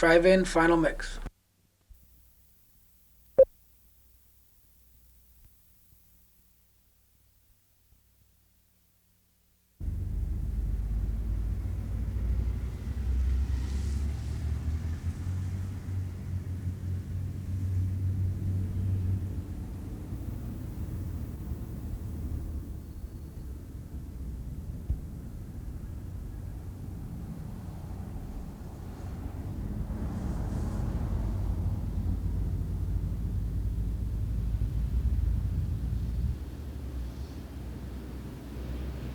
Drive-In Final Mix.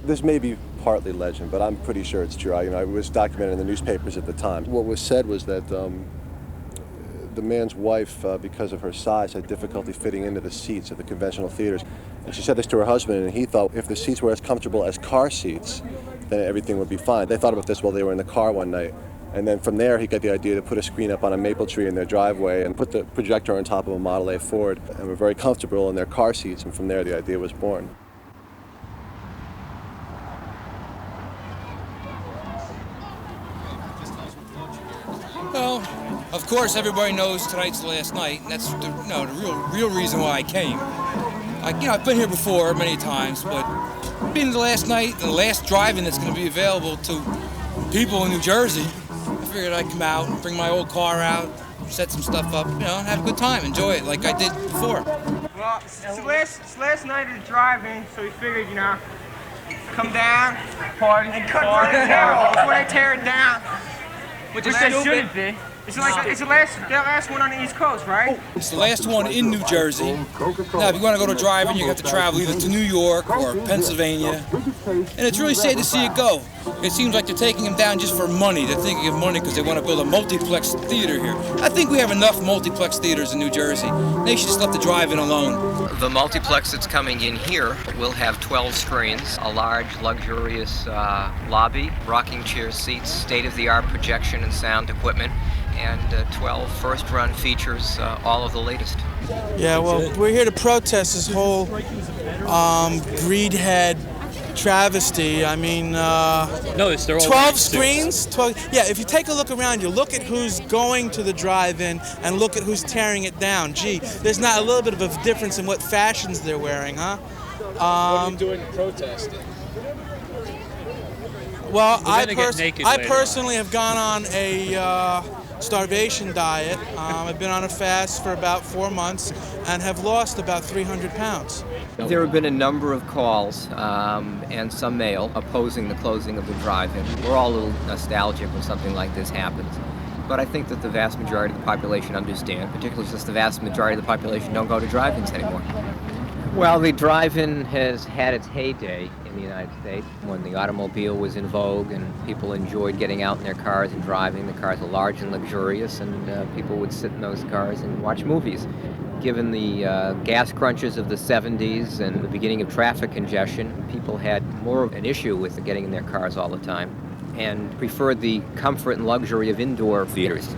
This may be partly legend, but I'm pretty sure it's true. It was documented in the newspapers at the time. What was said was that the man's wife, because of her size, had difficulty fitting into the seats at the conventional theaters. And she said this to her husband, and he thought if the seats were as comfortable as car seats, then everything would be fine. They thought about this while they were in the car one night. And then from there, he got the idea to put a screen up on a maple tree in their driveway and put the projector on top of a Model A Ford, and were very comfortable in their car seats, and from there the idea was born. Well, of course, everybody knows tonight's the last night, and that's the real reason why I came. I've been here before many times, but being the last night, the last drive-in that's going to be available to people in New Jersey, I figured I'd come out, bring my old car out, set some stuff up, and have a good time, enjoy it like I did before. Well, it's the last night of the drive-in, so we figured, come down, party, and cut it down before they tear it down. Which shouldn't be. It's the last one on the East Coast, right? It's the last one in New Jersey. Now, if you want to go to drive-in, you have to travel either to New York or Pennsylvania. And it's really sad to see it go. It seems like they're taking them down just for money. They're thinking of money because they want to build a multiplex theater here. I think we have enough multiplex theaters in New Jersey. They should just let the drive-in alone. The multiplex that's coming in here will have 12 screens, a large, luxurious lobby, rocking chair seats, state-of-the-art projection and sound equipment, and 12 first-run features, all of the latest. Yeah, well, we're here to protest this whole greedhead travesty. I mean, no, they're all 12 screens? 12, yeah, if you take a look around you, look at who's going to the drive-in and look at who's tearing it down. Gee, there's not a little bit of a difference in what fashions they're wearing, huh? What are you doing to protest it? Well, I personally have gone on a starvation diet. I've been on a fast for about 4 months and have lost about 300 pounds. There have been a number of calls and some mail opposing the closing of the drive-in. We're all a little nostalgic when something like this happens. But I think that the vast majority of the population understand, particularly since the vast majority of the population don't go to drive-ins anymore. Well, the drive-in has had its heyday in the United States when the automobile was in vogue and people enjoyed getting out in their cars and driving. The cars were large and luxurious, and people would sit in those cars and watch movies. Given the gas crunches of the 70s and the beginning of traffic congestion, people had more of an issue with getting in their cars all the time and preferred the comfort and luxury of indoor theaters.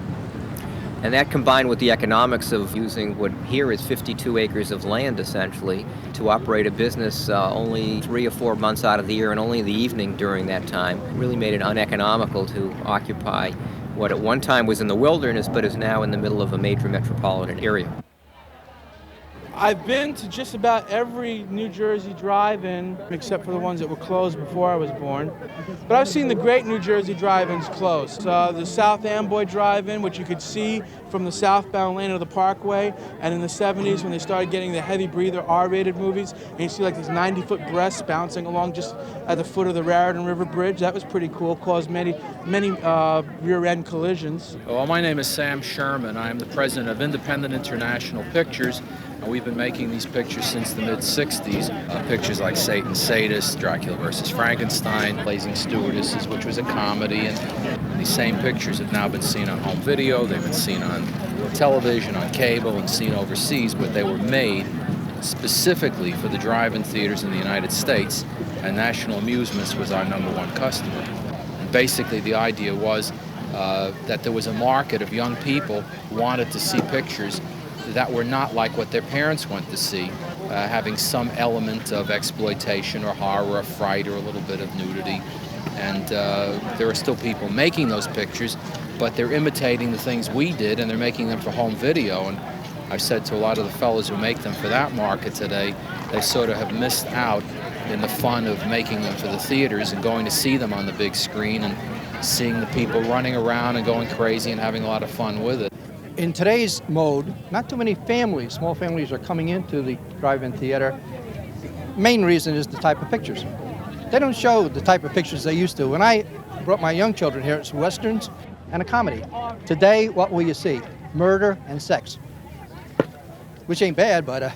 And that combined with the economics of using what here is 52 acres of land, essentially, to operate a business only 3 or 4 months out of the year and only in the evening during that time, really made it uneconomical to occupy what at one time was in the wilderness but is now in the middle of a major metropolitan area. I've been to just about every New Jersey drive-in, except for the ones that were closed before I was born. But I've seen the great New Jersey drive-ins closed. The South Amboy drive-in, which you could see from the southbound lane of the Parkway, and in the 70s when they started getting the heavy breather R-rated movies, and you see like these 90-foot breasts bouncing along just at the foot of the Raritan River Bridge. That was pretty cool, caused many rear-end collisions. Well, my name is Sam Sherman. I am the president of Independent International Pictures. We've been making these pictures since the mid-'60s. Pictures like Satan's Sadist, Dracula vs. Frankenstein, Blazing Stewardesses, which was a comedy. And these same pictures have now been seen on home video. They've been seen on television, on cable, and seen overseas. But they were made specifically for the drive-in theaters in the United States. And National Amusements was our #1 customer. And basically, the idea was that there was a market of young people who wanted to see pictures that were not like what their parents went to see, having some element of exploitation or horror or fright or a little bit of nudity. And there are still people making those pictures, but they're imitating the things we did, and they're making them for home video. And I've said to a lot of the fellows who make them for that market today, they sort of have missed out in the fun of making them for the theaters and going to see them on the big screen and seeing the people running around and going crazy and having a lot of fun with it. In today's mode, not too many families, small families, are coming into the drive-in theater. Main reason is the type of pictures. They don't show the type of pictures they used to. When I brought my young children here, it's westerns and a comedy. Today, what will you see? Murder and sex. Which ain't bad, but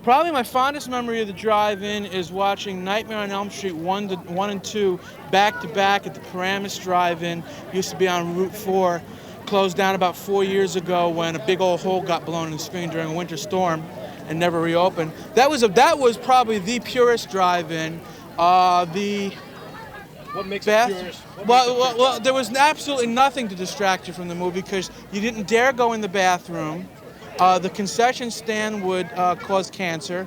Probably my fondest memory of the drive-in is watching Nightmare on Elm Street 1 and 2 back to back at the Paramus Drive-In. Used to be on Route 4. Closed down about 4 years ago when a big old hole got blown in the screen during a winter storm and never reopened. That was probably the purest drive-in. What makes it purest? Well, there was absolutely nothing to distract you from the movie because you didn't dare go in the bathroom. The concession stand would cause cancer.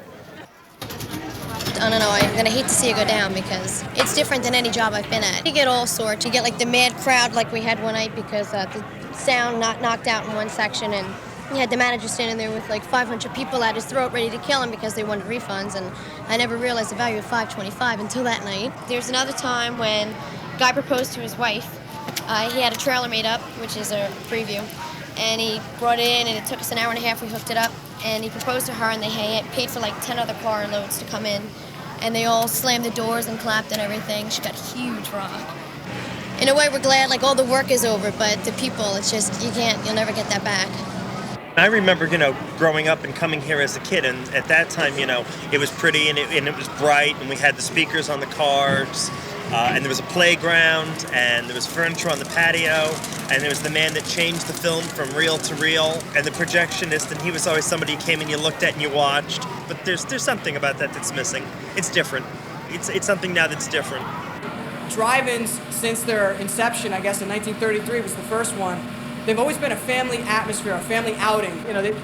I don't know, I'm going to hate to see it go down because it's different than any job I've been at. You get all sorts. You get like the mad crowd like we had one night because the sound knocked out in one section, and you had the manager standing there with like 500 people at his throat ready to kill him because they wanted refunds, and I never realized the value of $5.25 until that night. There's another time when a guy proposed to his wife. He had a trailer made up, which is a preview, and he brought it in, and it took us an hour and a half. We hooked it up, and he proposed to her, and they paid for like 10 other car loads to come in, and they all slammed the doors and clapped and everything. She got a huge rock. In a way, we're glad like all the work is over, but the people, it's just, you'll never get that back. I remember, growing up and coming here as a kid, and at that time, it was pretty and it was bright, and we had the speakers on the cars, and there was a playground, and there was furniture on the patio, and there was the man that changed the film from reel to reel, and the projectionist, and he was always somebody you came and you looked at and you watched. But there's something about that that's missing. It's different. It's something now that's different. Drive-ins, since their inception, I guess in 1933 was the first one, they've always been a family atmosphere, a family outing.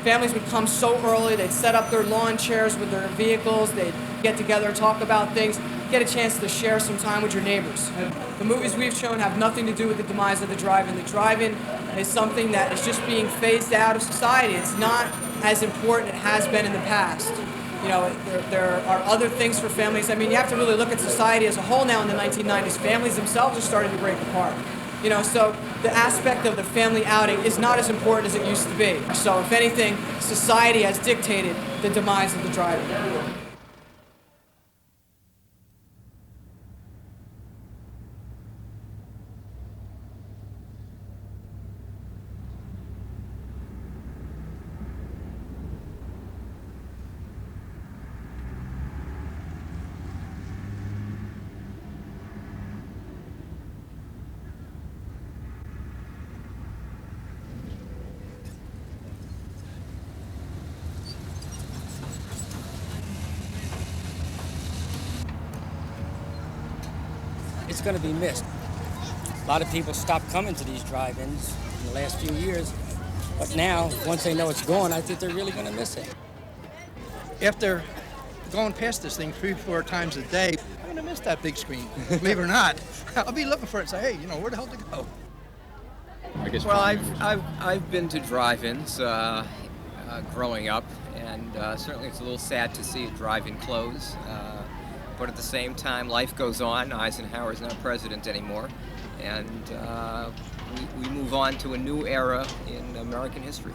Families would come so early, they'd set up their lawn chairs with their vehicles, they'd get together, talk about things, get a chance to share some time with your neighbors. The movies we've shown have nothing to do with the demise of the drive-in. The drive-in is something that is just being phased out of society. It's not as important as it has been in the past. There are other things for families. I mean, you have to really look at society as a whole now in the 1990s. Families themselves are starting to break apart. So the aspect of the family outing is not as important as it used to be. So if anything, society has dictated the demise of the drive-in. It's going to be missed. A lot of people stopped coming to these drive-ins in the last few years, but now, once they know it's gone, I think they're really going to miss it. after going past this thing 3-4 times a day, I'm going to miss that big screen, believe it or not. I'll be looking for it and say, hey, where the hell did it go? Well, I've been to drive-ins growing up, and certainly it's a little sad to see a drive-in close. But at the same time, life goes on. Eisenhower's not president anymore, and we move on to a new era in American history.